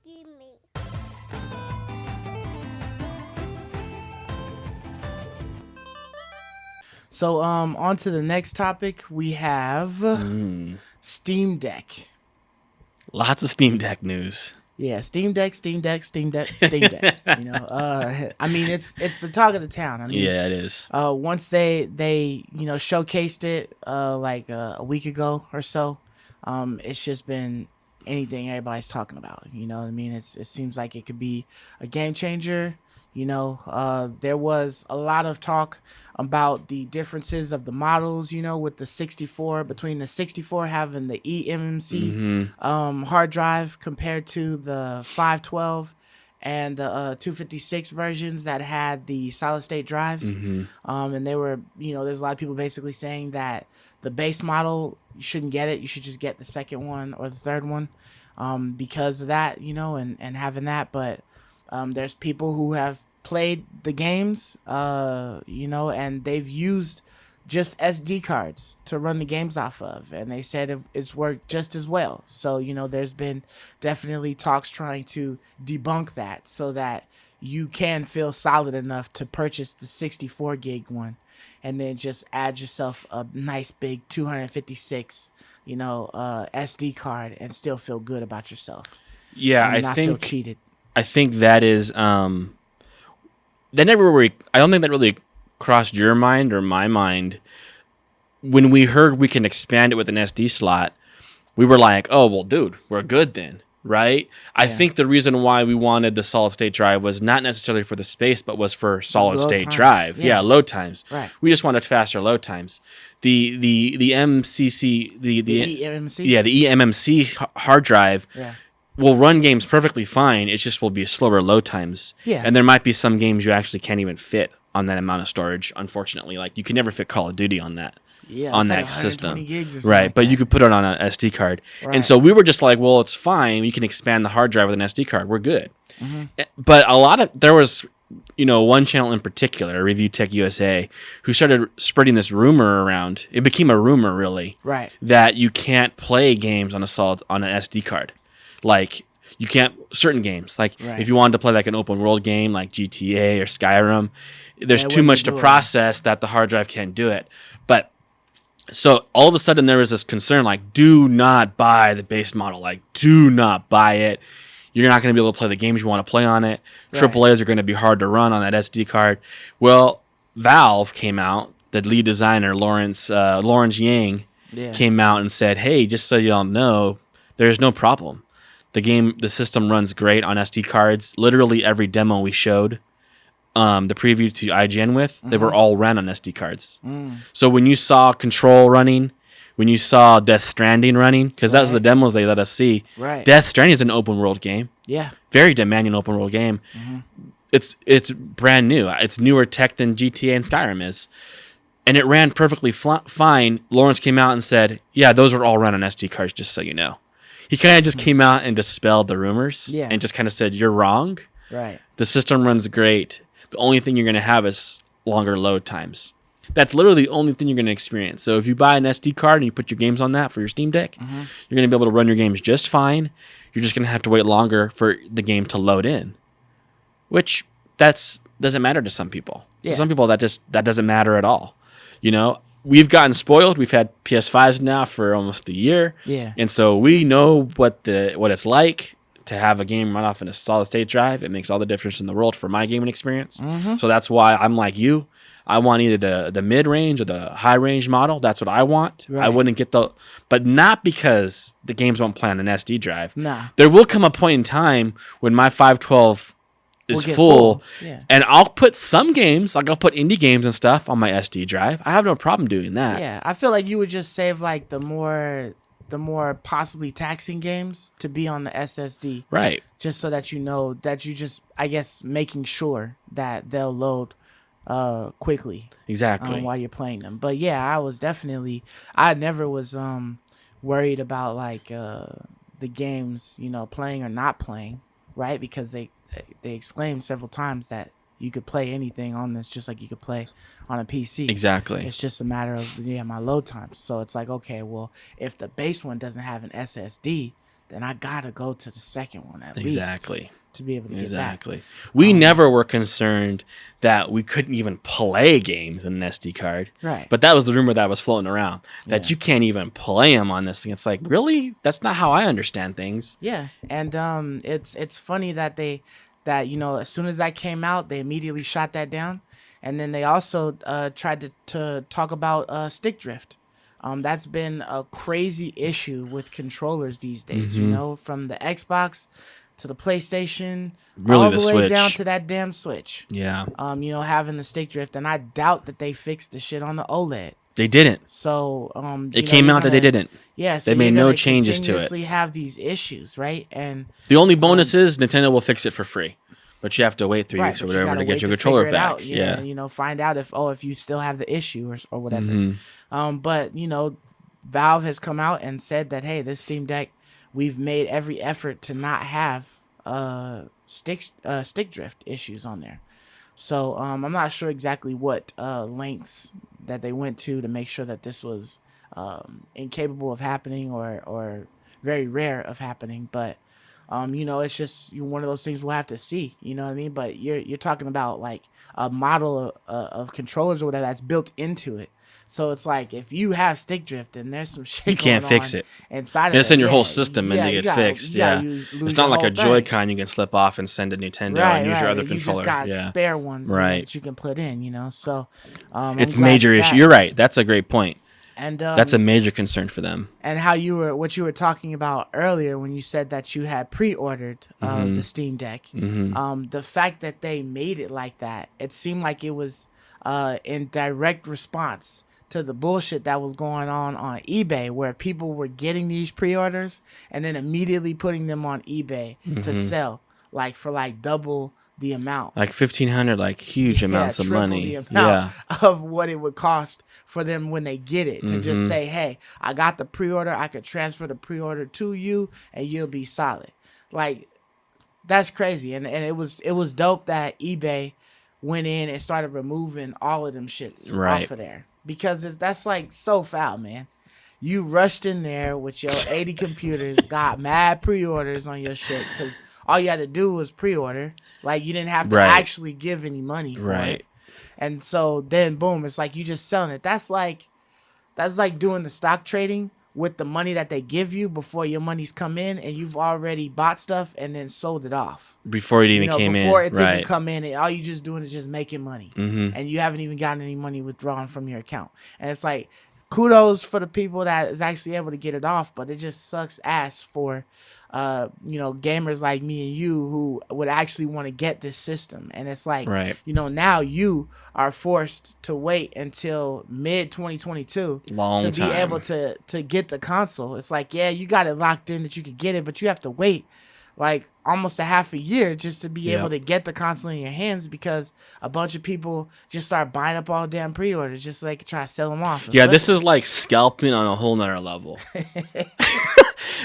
me. So on to the next topic. We have Steam Deck. Lots of Steam Deck news. Yeah, Steam Deck, Steam Deck, Steam Deck, Steam Deck. I mean, it's the talk of the town. I mean, Yeah, it is. Once they showcased it like a week ago or so, it's just been anything everybody's talking about. You know what I mean? It seems like it could be a game changer. There was a lot of talk about the differences of the models, with the 64, between the 64 having the eMMC hard drive compared to the 512 and the 256 versions that had the solid state drives. And they were, there's a lot of people basically saying that the base model, you shouldn't get it. You should just get the second one or the third one because of that, and having that. But there's people who have played the games, and they've used just SD cards to run the games off of, and they said it's worked just as well. So there's been definitely talks trying to debunk that so that you can feel solid enough to purchase the 64 gig one and then just add yourself a nice big 256 SD card and still feel good about yourself. Yeah, and not feel cheated. I think that is that never really, I don't think that really crossed your mind or my mind. When we heard we can expand it with an SD slot, we were like, oh, well, dude, we're good then, right? I think the reason why we wanted the solid state drive was not necessarily for the space, but was for solid state times. drive. Yeah. Load times. Right. We just wanted faster load times. The MCC, the eMMC? Yeah, the eMMC hard drive. Yeah. Will run games perfectly fine. It just will be slower load times. Yeah. And there might be some games you actually can't even fit on that amount of storage, unfortunately. Like, you can never fit Call of Duty on that. Yeah, on it's that like system. 120 gigs or something Right. like But that. you could put it on an SD card. Right. And so we were just like, well, it's fine. You can expand the hard drive with an SD card. We're good. Mm-hmm. But there was, one channel in particular, Review Tech USA, who started spreading this rumor around. It became a rumor, really. Right. That you can't play games on an SD card. Like, you can't, certain games, like Right. if you wanted to play like an open world game like GTA or Skyrim, there's it too wouldn't much be to doable. process that the hard drive can't do it. But so all of a sudden there was this concern, like, do not buy the base model, like, do not buy it. You're not going to be able to play the games you want to play on it. Right. AAAs are going to be hard to run on that SD card. Well, Valve came out, the lead designer, Lawrence Yang, came out and said, hey, just so y'all know, there's no problem. The system runs great on SD cards. Literally every demo we showed, the preview to IGN with, they were all ran on SD cards. So when you saw Control running, when you saw Death Stranding running, because that was the demos they let us see. Right. Death Stranding is an open world game. Yeah. Very demanding open world game. It's brand new. It's newer tech than GTA and Skyrim is. And it ran perfectly fine. Lawrence came out and said, yeah, those are all run on SD cards, just so you know. He kind of just came out and dispelled the rumors and just kind of said, you're wrong. Right. The system runs great. The only thing you're going to have is longer load times. That's literally the only thing you're going to experience. So if you buy an SD card and you put your games on that for your Steam Deck, you're going to be able to run your games just fine. You're just going to have to wait longer for the game to load in, which doesn't matter to some people. Yeah. To some people, that doesn't matter at all. We've gotten spoiled. We've had PS5s now for almost a year. Yeah. And so we know what it's like to have a game run off in a solid state drive. It makes all the difference in the world for my gaming experience. So that's why I'm like you. I want either the mid-range or the high-range model. That's what I want. Right. I wouldn't get but not because the games won't play on an SD drive. Nah. There will come a point in time when my 512 is Will get full, Yeah. and I'll put some games, like I'll put indie games and stuff on my SD drive. I have no problem doing that. Yeah. I feel like you would just save like the more possibly taxing games to be on the SSD. Right. Just so that you know that you just, I guess, making sure that they'll load quickly Exactly. while you're playing them. But yeah, I never was worried about like the games, playing or not playing, right? Because they exclaimed several times that you could play anything on this just like you could play on a PC. Exactly. It's just a matter of my load times. So it's like, okay, well, if the base one doesn't have an SSD, then I gotta go to the second one at Exactly. least to be able to get Exactly. We never were concerned that we couldn't even play games in an SD card. Right. But that was the rumor that was floating around, that Yeah. you can't even play them on this thing. It's like, really? That's not how I understand things. Yeah, and it's funny that you know, as soon as that came out, they immediately shot that down, and then they also tried to talk about stick drift. That's been a crazy issue with controllers these days. You know, from the Xbox to the PlayStation, Really, all the the way Switch. down to that damn Switch. Yeah. You know, having the stick drift, and I doubt that they fixed the shit on the OLED. They didn't. So It came out that they didn't. Yeah, so They made you're no gonna changes to it. continuously have these issues, right? And The only bonus is Nintendo will fix it for free. But you have to wait 3 weeks or but you whatever gotta to get wait your to controller figure it back. out, Yeah. you know, find out if you still have the issue or whatever. Mm-hmm. But you know, Valve has come out and said that, hey, this Steam Deck, we've made every effort to not have stick drift issues on there. So I'm not sure exactly what lengths that they went to make sure that this was incapable of happening or very rare of happening, but you know, it's just one of those things we'll have to see. You know what I mean? But you're talking about like a model of controllers or whatever that's built into it. So it's like if you have stick drift, then there's some shit You can't going fix on it. inside of It's it. in your Yeah, whole system and they you get fixed. Yeah. lose It's your not like a whole thing. Joy-Con you can slip off and send to Nintendo and use your other You controller. just got Yeah. spare ones, you know, Right. that you can put in. You know, so I'm It's glad major that issue. You're right. That's a great point. And That's a major concern for them. and what you were talking about earlier when you said that you had pre-ordered the Steam Deck. The fact that they made it like that, it seemed like it was in direct response to the bullshit that was going on eBay, where people were getting these pre-orders and then immediately putting them on eBay to sell, like for like double the amount. Like 1,500, like huge amounts of triple money. the amount Yeah. of what it would cost for them when they get it to just say, hey, I got the pre-order, I could transfer the pre-order to you and you'll be solid. Like, that's crazy. And it was dope that eBay went in and started removing all of them shits Right. off of there, because that's like so foul, man. You rushed in there with your 80 computers, got mad pre-orders on your shit because all you had to do was pre-order. Like, you didn't have to Right. actually give any money for Right. it. And so then, boom, it's like you just selling it. That's like doing the stock trading with the money that they give you before your money's come in, and you've already bought stuff and then sold it off. Before it even You know, came before in. it's Right. even come in, and all you just doing is just making money, and you haven't even gotten any money withdrawn from your account. And it's like, kudos for the people that is actually able to get it off, but it just sucks ass for you know, gamers like me and you who would actually want to get this system. And it's like, Right. you know, now you are forced to wait until mid 2022 Long to time. be able to get the console. It's like, yeah, you got it locked in that you could get it, but you have to wait like almost a half a year just to be able to get the console in your hands, because a bunch of people just start buying up all damn pre-orders just so they can try to sell them off. and Yeah, flip this it. is like scalping on a whole nother level.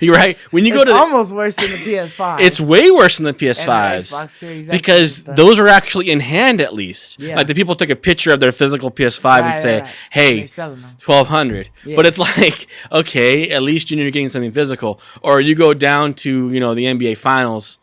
You're right. When you go It's to almost worse than the PS5. it's way worse than the and the PS5s. Xbox Series X Because and stuff. those are actually in hand at least. Yeah. Like the people took a picture of their physical PS5 and say, Right. "Hey, And they selling them. 1,200." Yeah. But it's like, okay, at least you know you're getting something physical. Or you go down to, you know, the NBA Finals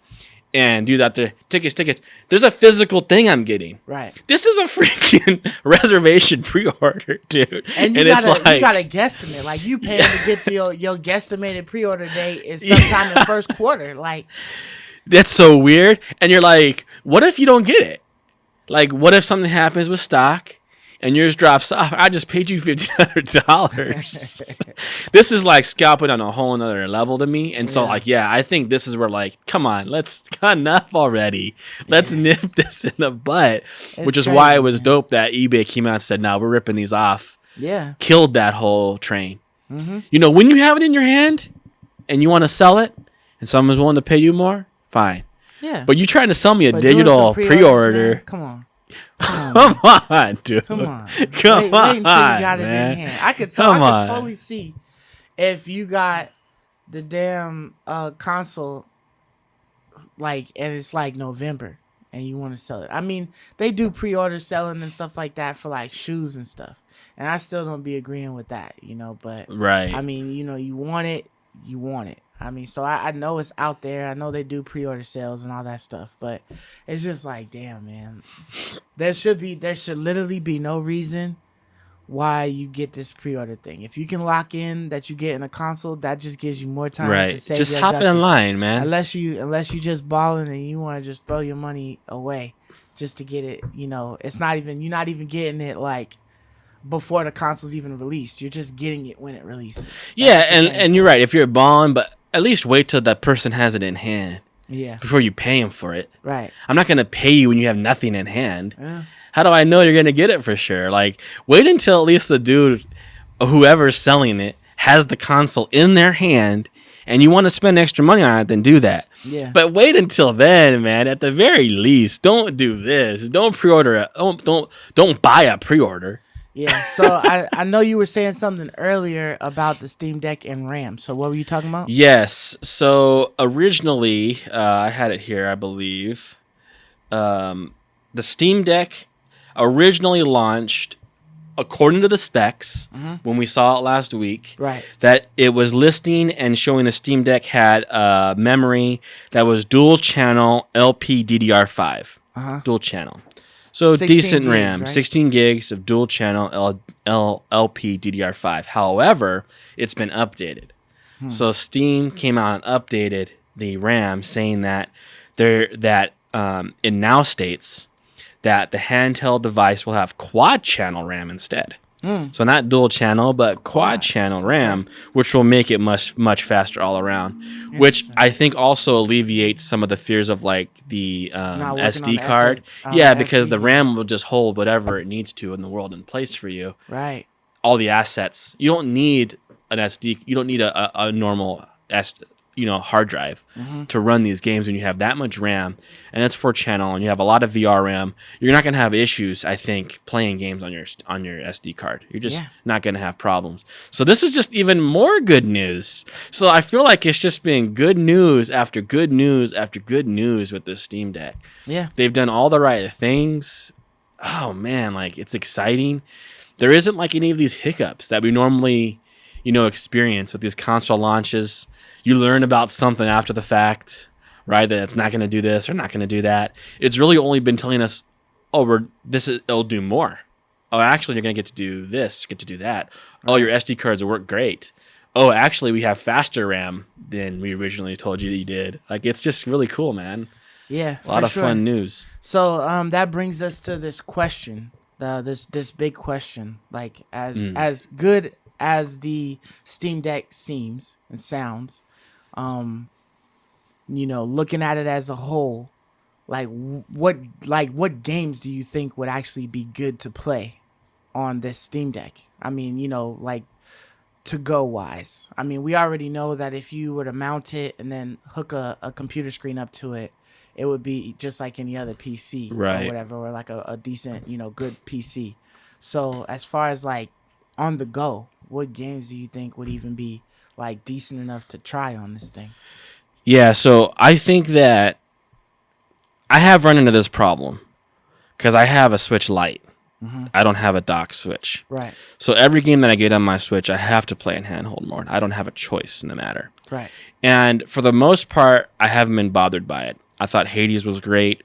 and do that. The tickets. There's a physical thing I'm getting. Right. This is a freaking reservation pre-order, dude. And you it's gotta like, you gotta guesstimate. Like, you paying to get your guesstimated pre-order date is sometime in the first quarter. Like, that's so weird. And you're like, what if you don't get it? Like, what if something happens with stock and yours drops off? I just paid you $1,500. This is like scalping on a whole nother level to me. And so, Yeah. like, yeah, I think this is where, like, come on, let's enough already. Let's nip this in the butt. Which is crazy, why it was man. dope that eBay came out and said, "No, we're ripping these off." yeah. Killed that whole train. Mm-hmm. You know, when you have it in your hand and you want to sell it and someone's willing to pay you more, fine. Yeah. But you're trying to sell me a But doing digital some pre-orders, pre-order. man, Come on. Come Come on, dude. on. Come Wait until you on, got it in man. your hand. I could Come on. totally see if you got the damn console, like, and it's like November and you want to sell it. I mean, they do pre-order selling and stuff like that for like shoes and stuff. And I still don't be agreeing with that, you know, but Right. I mean, you know, you want it. I mean, so I know it's out there. I know they do pre-order sales and all that stuff, but it's just like, damn, man. There should literally be no reason why you get this pre-order thing. If you can lock in that you get in a console, that just gives you more time to save Just your hop in ducats. line, man. Unless you just balling and you want to just throw your money away just to get it, it's not even, you're not even getting it like before the console's even released. You're just getting it when it releases. Yeah, and you're right. If you're balling, but at least wait till that person has it in hand. Yeah. Before you pay him for it. Right. I'm not going to pay you when you have nothing in hand. Yeah. How do I know you're going to get it for sure? Like, wait until at least the dude, whoever's selling it, has the console in their hand, and you want to spend extra money on it, then do that. Yeah. But wait until then, man. At the very least, don't do this. Don't pre-order it. Don't buy a pre-order. Yeah. So I know you were saying something earlier about the Steam Deck and RAM. So what were you talking about? Yes. So originally, I had it here, I believe. The Steam Deck originally launched, according to the specs, when we saw it last week, right, that it was listing and showing the Steam Deck had memory that was dual channel LPDDR5. Dual channel. So decent gigs, RAM, right? 16 gigs of dual channel LPDDR5. However, it's been updated. So Steam came out and updated the RAM, saying that it now states that the handheld device will have quad channel RAM instead. So not dual channel, but quad channel RAM, which will make it much faster all around. Which I think also alleviates some of the fears of like the SD card. Because the RAM will just hold whatever it needs to in the world in place for you. Right. All the assets. You don't need an SD. You don't need a normal hard drive to run these games when you have that much RAM, and it's 4-channel, and you have a lot of VR RAM. You're not going to have issues, I think, playing games on your SD card. You're just not going to have problems. So this is just even more good news. So I feel like it's just been good news after good news after good news with this Steam Deck. Yeah. They've done all the right things. Oh man, like it's exciting. There isn't like any of these hiccups that we normally experience with these console launches. You learn about something after the fact, right? That it's not going to do this or not going to do that. It's really only been telling us, it'll do more. Oh, actually, you're going to get to do this, get to do that. Right. Oh, your SD cards will work great. Oh, actually, we have faster RAM than we originally told you that you did. Like, it's just really cool, man. Yeah, a lot of fun news. So, that brings us to this question, this big question. Like, as good as the Steam Deck seems and sounds, looking at it as a whole, what games do you think would actually be good to play on this Steam Deck? I mean, to go wise. I mean, we already know that if you were to mount it and then hook a computer screen up to it, it would be just like any other PC, right, or whatever, or like a decent, good PC. So as far as like on the go, what games do you think would even be like decent enough to try on this thing? Yeah, so I think that I have run into this problem because I have a Switch Lite. I don't have a dock Switch. Right. So every game that I get on my Switch, I have to play in handhold mode. I don't have a choice in the matter. Right. And for the most part, I haven't been bothered by it. I thought Hades was great.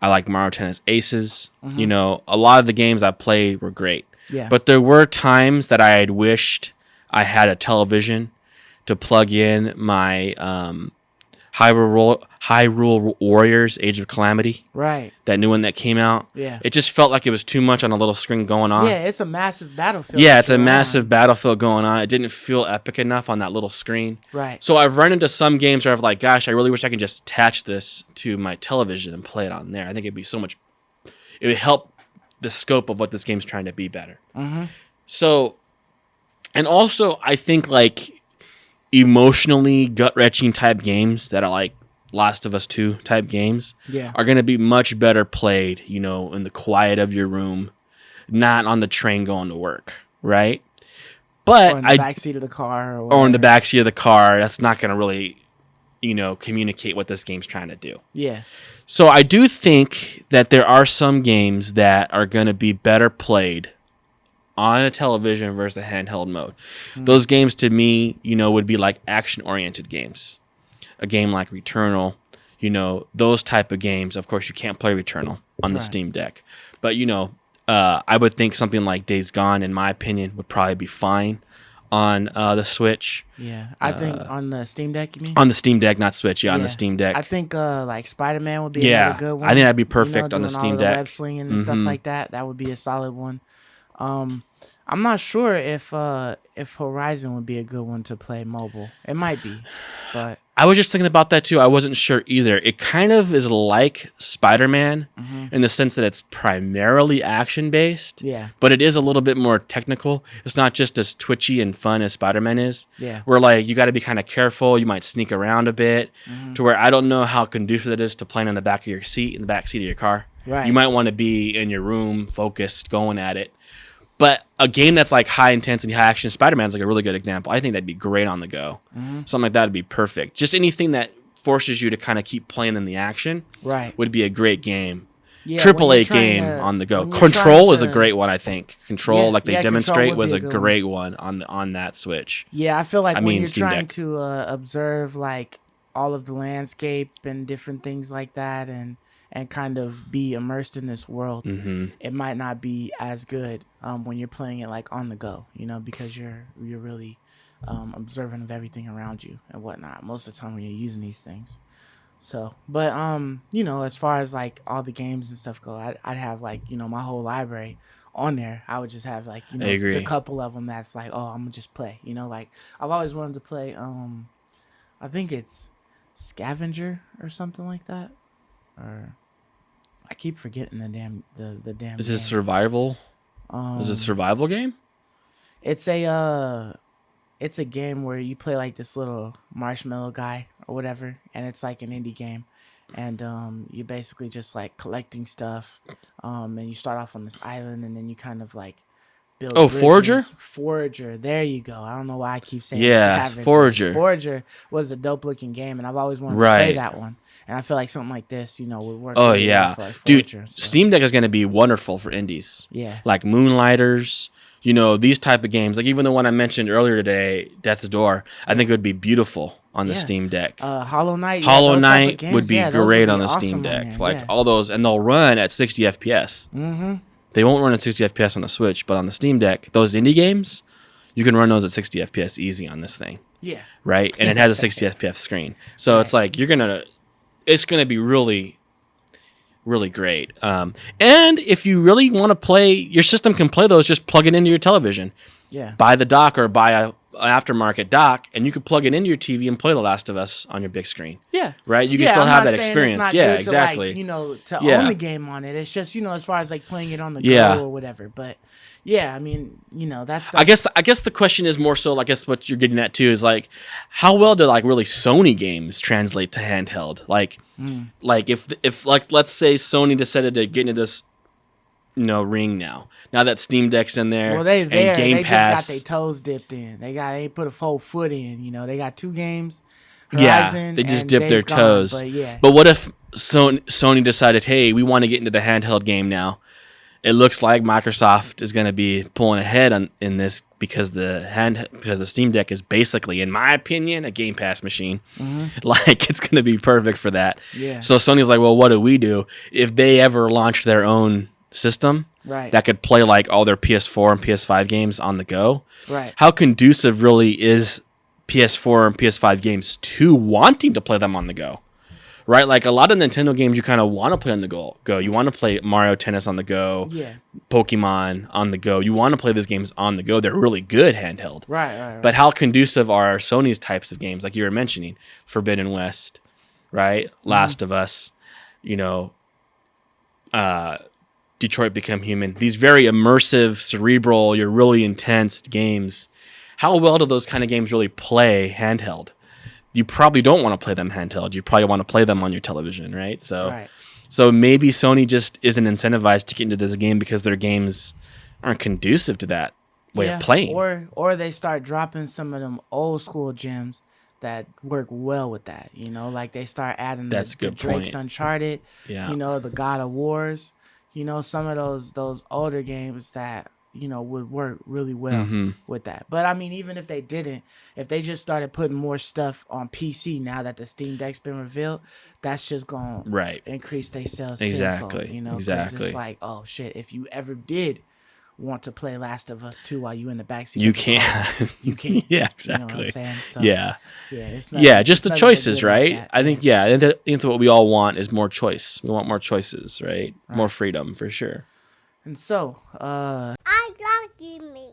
I like Mario Tennis Aces. A lot of the games I played were great. Yeah. But there were times that I had wished I had a television to plug in my Hyrule Warriors Age of Calamity. Right. That new one that came out. Yeah. It just felt like it was too much on a little screen going on. Yeah, it's a massive battlefield. Yeah, it's a massive battlefield going on. It didn't feel epic enough on that little screen. Right. So I've run into some games where I've like, gosh, I really wish I could just attach this to my television and play it on there. I think it'd be so much. It would help the scope of what this game's trying to be better. So, and also I think like emotionally gut-wrenching type games that are like Last of Us 2 type games are going to be much better played, in the quiet of your room, not on the train going to work, right? But or in the backseat of the car. Or in the backseat of the car. That's not going to really, communicate what this game's trying to do. Yeah. So I do think that there are some games that are going to be better played on a television versus a handheld mode. Those games to me, would be like action-oriented games. A game like Returnal, those type of games. Of course, you can't play Returnal on the Steam Deck. But, I would think something like Days Gone, in my opinion, would probably be fine on the Switch. Yeah, I think on the Steam Deck, you mean? On the Steam Deck, not Switch. Yeah, on the Steam Deck. I think like Spider-Man would be another good one. I think that'd be perfect on the Steam Deck. Web slinging and stuff like that. That would be a solid one. I'm not sure if Horizon would be a good one to play mobile. It might be, but I was just thinking about that too. I wasn't sure either. It kind of is like Spider-Man in the sense that it's primarily action-based. Yeah. But it is a little bit more technical. It's not just as twitchy and fun as Spider-Man is. Yeah. Where like you got to be kind of careful. You might sneak around a bit to where I don't know how conducive it is to playing in the back of your seat, in the back seat of your car. Right. You might want to be in your room, focused, going at it. But a game that's like high intensity, high action, Spider-Man's like a really good example. I think that'd be great on the go. Something like that would be perfect. Just anything that forces you to kind of keep playing in the action would be a great game. Yeah, AAA game on the go. Control is a great one, I think. Control, like they demonstrate, was a great one on that Switch. Yeah, I feel like when you're trying to observe like all of the landscape and different things like that and kind of be immersed in this world, it might not be as good when you're playing it like on the go, because you're really observant of everything around you and whatnot most of the time when you're using these things. So, but as far as like all the games and stuff go, I'd have like my whole library on there. I would just have like the couple of them that's like, oh, I'm gonna just play. Like I've always wanted to play. I think it's Scavenger or something like that. Or I keep forgetting the damn. Is it survival? Is it a survival game? It's a game where you play like this little marshmallow guy or whatever, and it's like an indie game, and you basically just like collecting stuff, and you start off on this island, and then you kind of like build. Oh, bridges. Forager. Forager. There you go. I don't know why I keep saying Scavenger. Forager. Forager was a dope looking game, and I've always wanted to play that one. And I feel like something like this, would work. Oh yeah, for, like, dude, so. Steam Deck is going to be wonderful for indies. Yeah, like Moonlighters. These type of games. Like even the one I mentioned earlier today, Death's Door. I think it would be beautiful on the Steam Deck. Hollow Knight. Hollow Knight would be great on the Steam Deck. Like all those, and they'll run at 60 FPS. They won't run at 60 FPS on the Switch, but on the Steam Deck, those indie games, you can run those at 60 FPS easy on this thing. Yeah. Right, and it has a 60 FPS screen, so it's like it's gonna be really, really great. And if you really want to play, your system can play those. Just plug it into your television. Yeah. Buy the dock or buy an aftermarket dock, and you can plug it into your TV and play The Last of Us on your big screen. Yeah. Right. You can still have that experience. Yeah. Exactly. To own the game on it. It's just as far as like playing it on the go or whatever. But yeah, I mean, that's. I guess the question is more so. I guess what you're getting at too is like, how well do like really Sony games translate to handheld? Like if like let's say Sony decided to get into this, ring now that Steam Deck's in there. Well, Game they Pass. just got their toes dipped in. They put a whole foot in. They got 2 games. Horizon they just and dipped their Days toes. Gone, but what if Sony decided, hey, we want to get into the handheld game now? It looks like Microsoft is going to be pulling ahead in this because the Steam Deck is basically, in my opinion, a Game Pass machine. Like it's going to be perfect for that. Yeah. So Sony's like, well, what do we do if they ever launch their own system that could play like all their PS4 and PS5 games on the go? Right. How conducive really is PS4 and PS5 games to wanting to play them on the go? Right, like a lot of Nintendo games, you kind of want to play on the go. You want to play Mario Tennis on the go, Pokemon on the go. You want to play these games on the go. They're really good handheld. Right. But how conducive are Sony's types of games, like you were mentioning, Forbidden West, right? Last of Us, Detroit Become Human. These very immersive, cerebral, really intense games. How well do those kind of games really play handheld? You probably don't want to play them handheld. You probably want to play them on your television, right? So maybe Sony just isn't incentivized to get into this game because their games aren't conducive to that way of playing. Or they start dropping some of them old school gems that work well with that. Like they start adding the Drake's Uncharted, the God of Wars. Some of those older games that would work really well with that. But I mean, even if they didn't, if they just started putting more stuff on PC now that the Steam Deck's been revealed, that's just going to increase their sales Exactly. tenfold, 'cause Exactly. it's like, oh shit, if you ever did want to play Last of Us 2 while you in the backseat, You can't. you can't. Yeah, You know what exactly. I'm saying? So, Yeah. it's Just the nothing choices, good like right? that. I think, I think what we all want is more choice. We want more choices, right? More freedom, for sure. And so, I love you, me.